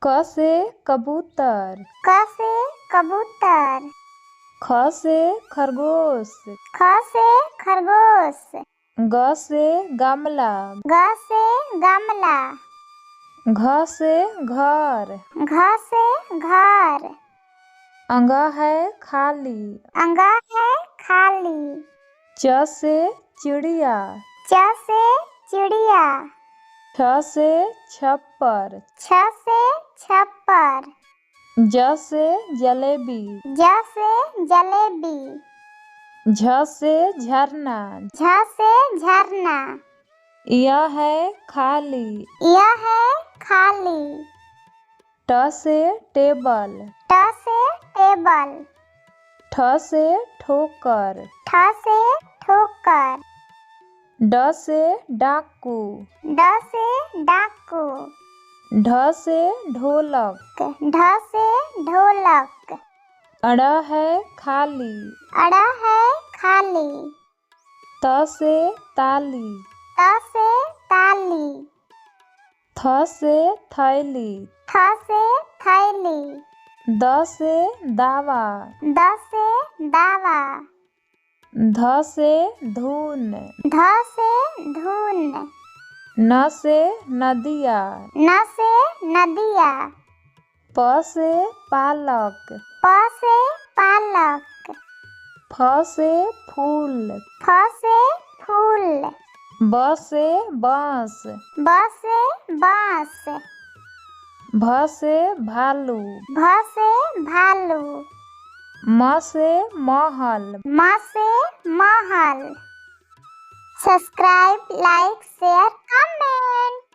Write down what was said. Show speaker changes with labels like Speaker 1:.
Speaker 1: क से कबूतर।
Speaker 2: क से कबूतर।
Speaker 1: ख से खरगोश।
Speaker 2: ख से खरगोश।
Speaker 1: ग से गमला।
Speaker 2: ग से गमला।
Speaker 1: घ से घर।
Speaker 2: घ से घर।
Speaker 1: अंग है खाली।
Speaker 2: अंगा है खाली।
Speaker 1: च से चिड़िया।
Speaker 2: च से चिड़िया।
Speaker 1: छ से छप्पर।
Speaker 2: छ से छप्पर।
Speaker 1: ज से जलेबी।
Speaker 2: ज से जलेबी।
Speaker 1: झ से झरना।
Speaker 2: झ से झरना।
Speaker 1: यह है खाली।
Speaker 2: यह है खाली।
Speaker 1: ट से टेबल।
Speaker 2: ट से टेबल।
Speaker 1: ठ से ठोकर।
Speaker 2: ठ से ठोकर।
Speaker 1: ड से डाकू।
Speaker 2: ड से डाकू।
Speaker 1: ढ से ढोलक।
Speaker 2: ढ से ढोलक।
Speaker 1: अड़ है खाली।
Speaker 2: अड़ा है खाली।
Speaker 1: त से ताली।
Speaker 2: त से ताली।
Speaker 1: थ से थैली।
Speaker 2: थ से थैली।
Speaker 1: द से दावा।
Speaker 2: द से दावा।
Speaker 1: ध से धून।
Speaker 2: ध से धून।
Speaker 1: न से नदिया।
Speaker 2: न से नदिया।
Speaker 1: प से पालक।
Speaker 2: प से पालक।
Speaker 1: फ से फूल।
Speaker 2: फ से फूल।
Speaker 1: ब से बांस।
Speaker 2: ब से बांस।
Speaker 1: भ से भालू।
Speaker 2: भ से भालू।
Speaker 1: म से महल।
Speaker 2: म से महल। Subscribe, like, share, comment.